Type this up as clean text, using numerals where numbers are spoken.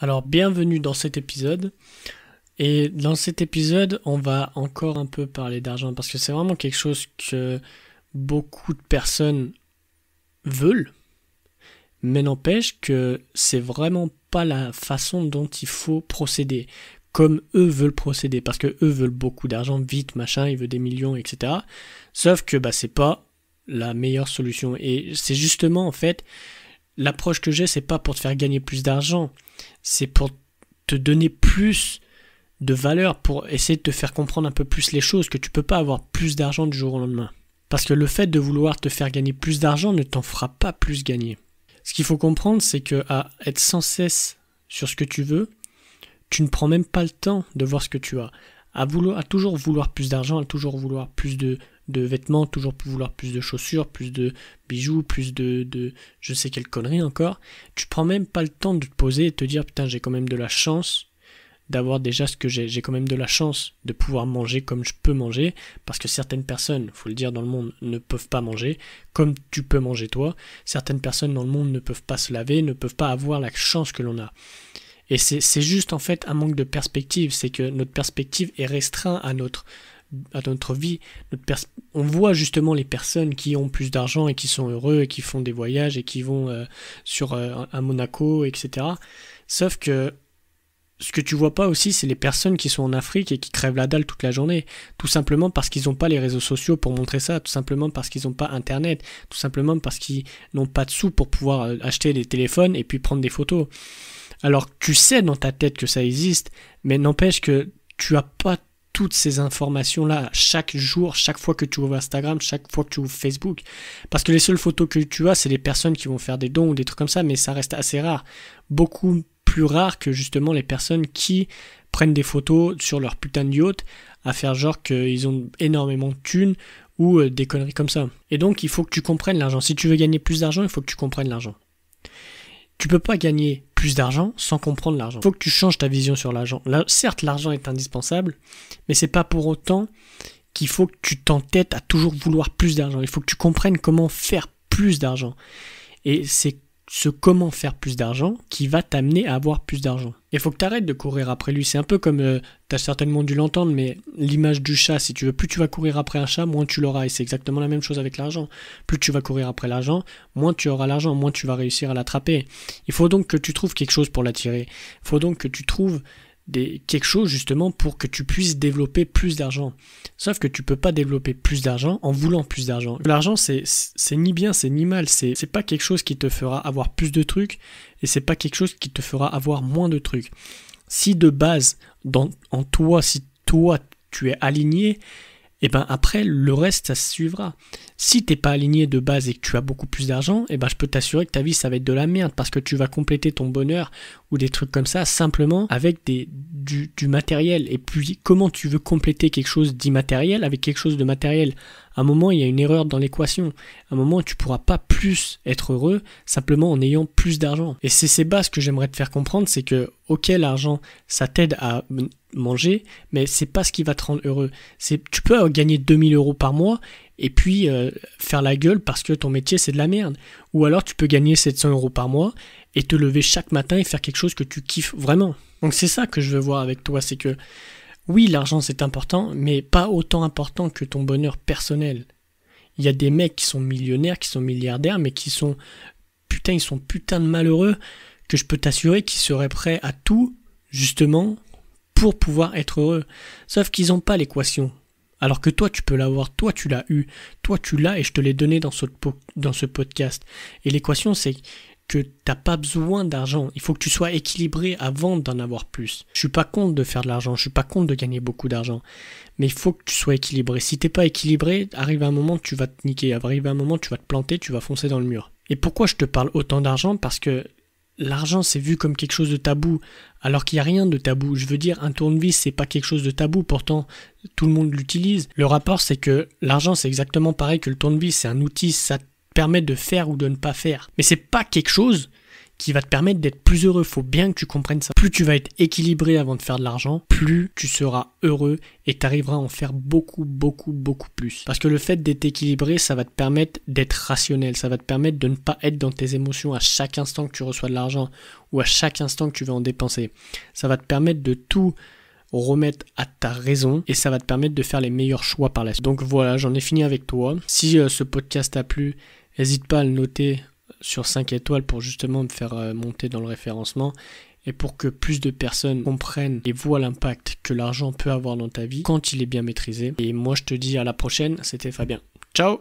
Alors, bienvenue dans cet épisode. Et dans cet épisode, on va encore un peu parler d'argent parce que c'est vraiment quelque chose que beaucoup de personnes veulent, mais n'empêche que c'est vraiment pas la façon dont il faut procéder, comme eux veulent procéder, parce que eux veulent beaucoup d'argent, vite, machin, ils veulent des millions, etc. Sauf que c'est pas la meilleure solution. Et c'est justement, en fait, l'approche que j'ai, c'est pas pour te faire gagner plus d'argent, c'est pour te donner plus de valeur, pour essayer de te faire comprendre un peu plus les choses, que tu peux pas avoir plus d'argent du jour au lendemain. Parce que le fait de vouloir te faire gagner plus d'argent ne t'en fera pas plus gagner. Ce qu'il faut comprendre, c'est que à être sans cesse sur ce que tu veux, tu ne prends même pas le temps de voir ce que tu as. À toujours vouloir plus d'argent, à toujours vouloir plus de vêtements, toujours vouloir plus de chaussures, plus de bijoux, plus de je sais quelle connerie encore, tu prends même pas le temps de te poser et de te dire putain, j'ai quand même de la chance d'avoir déjà ce que j'ai quand même de la chance de pouvoir manger comme je peux manger, parce que certaines personnes, faut le dire, dans le monde ne peuvent pas manger comme tu peux manger toi, certaines personnes dans le monde ne peuvent pas se laver, ne peuvent pas avoir la chance que l'on a. Et c'est juste en fait un manque de perspective, c'est que notre perspective est restreinte à notre vie. On voit justement les personnes qui ont plus d'argent et qui sont heureux et qui font des voyages et qui vont à Monaco, etc. Sauf que ce que tu vois pas aussi, c'est les personnes qui sont en Afrique et qui crèvent la dalle toute la journée. Tout simplement parce qu'ils n'ont pas les réseaux sociaux pour montrer ça, tout simplement parce qu'ils n'ont pas Internet, tout simplement parce qu'ils n'ont pas de sous pour pouvoir acheter des téléphones et puis prendre des photos. Alors tu sais dans ta tête que ça existe, mais n'empêche que tu as pas toutes ces informations-là chaque jour, chaque fois que tu ouvres Instagram, chaque fois que tu ouvres Facebook. Parce que les seules photos que tu as, c'est les personnes qui vont faire des dons ou des trucs comme ça, mais ça reste assez rare. Beaucoup plus rare que justement les personnes qui prennent des photos sur leur putain de yacht à faire genre qu'ils ont énormément de thunes ou des conneries comme ça. Et donc il faut que tu comprennes l'argent. Si tu veux gagner plus d'argent, il faut que tu comprennes l'argent. Tu peux pas gagner plus d'argent sans comprendre l'argent. Il faut que tu changes ta vision sur l'argent. Là, certes, l'argent est indispensable, mais c'est pas pour autant qu'il faut que tu t'entêtes à toujours vouloir plus d'argent. Il faut que tu comprennes comment faire plus d'argent. Et c'est ce comment faire plus d'argent qui va t'amener à avoir plus d'argent. Il faut que tu arrêtes de courir après lui. C'est un peu comme, tu as certainement dû l'entendre, mais l'image du chat, si tu veux, plus tu vas courir après un chat, moins tu l'auras. Et c'est exactement la même chose avec l'argent. Plus tu vas courir après l'argent, moins tu auras l'argent, moins tu vas réussir à l'attraper. Il faut donc que tu trouves quelque chose pour l'attirer. Il faut donc que tu trouves quelque chose justement pour que tu puisses développer plus d'argent. Sauf que tu peux pas développer plus d'argent en voulant plus d'argent. L'argent c'est ni bien, c'est ni mal, c'est pas quelque chose qui te fera avoir plus de trucs et c'est pas quelque chose qui te fera avoir moins de trucs. Si de base en toi, si toi tu es aligné, et après le reste ça se suivra. Si t'es pas aligné de base et que tu as beaucoup plus d'argent, je peux t'assurer que ta vie ça va être de la merde parce que tu vas compléter ton bonheur ou des trucs comme ça simplement avec du matériel. Et puis comment tu veux compléter quelque chose d'immatériel avec quelque chose de matériel? À un moment il y a une erreur dans l'équation. À un moment tu pourras pas plus être heureux simplement en ayant plus d'argent. Et c'est ces bases que j'aimerais te faire comprendre, c'est que ok, l'argent ça t'aide à manger, mais c'est pas ce qui va te rendre heureux. Tu peux gagner 2000 € par mois et puis faire la gueule parce que ton métier c'est de la merde. Ou alors tu peux gagner 700 € par mois et te lever chaque matin et faire quelque chose que tu kiffes vraiment. Donc c'est ça que je veux voir avec toi, c'est que oui, l'argent c'est important, mais pas autant important que ton bonheur personnel. Il y a des mecs qui sont millionnaires, qui sont milliardaires, mais qui sont ils sont putain de malheureux, que je peux t'assurer qu'ils seraient prêts à tout, justement, pour pouvoir être heureux. Sauf qu'ils n'ont pas l'équation. Alors que toi, tu peux l'avoir, toi, tu l'as eu, toi, tu l'as et je te l'ai donné dans ce podcast. Et l'équation, c'est que t'as pas besoin d'argent. Il faut que tu sois équilibré avant d'en avoir plus. Je suis pas contre de faire de l'argent, je suis pas contre de gagner beaucoup d'argent. Mais il faut que tu sois équilibré. Si t'es pas équilibré, arrive un moment, tu vas te niquer. Arrive un moment, tu vas te planter, tu vas foncer dans le mur. Et pourquoi je te parle autant d'argent? Parce que l'argent, c'est vu comme quelque chose de tabou, alors qu'il n'y a rien de tabou. Je veux dire, un tournevis, c'est pas quelque chose de tabou, pourtant, tout le monde l'utilise. Le rapport, c'est que l'argent, c'est exactement pareil que le tournevis, c'est un outil, ça te permet de faire ou de ne pas faire. Mais c'est pas quelque chose qui va te permettre d'être plus heureux. Faut bien que tu comprennes ça. Plus tu vas être équilibré avant de faire de l'argent, plus tu seras heureux et tu arriveras à en faire beaucoup plus. Parce que le fait d'être équilibré, ça va te permettre d'être rationnel, ça va te permettre de ne pas être dans tes émotions à chaque instant que tu reçois de l'argent ou à chaque instant que tu vas en dépenser. Ça va te permettre de tout remettre à ta raison et ça va te permettre de faire les meilleurs choix par la suite. Donc voilà, j'en ai fini avec toi. Si ce podcast t'a plu, n'hésite pas à le noter sur 5 étoiles pour justement me faire monter dans le référencement et pour que plus de personnes comprennent et voient l'impact que l'argent peut avoir dans ta vie quand il est bien maîtrisé. Et moi je te dis à la prochaine, c'était Fabien. Ciao!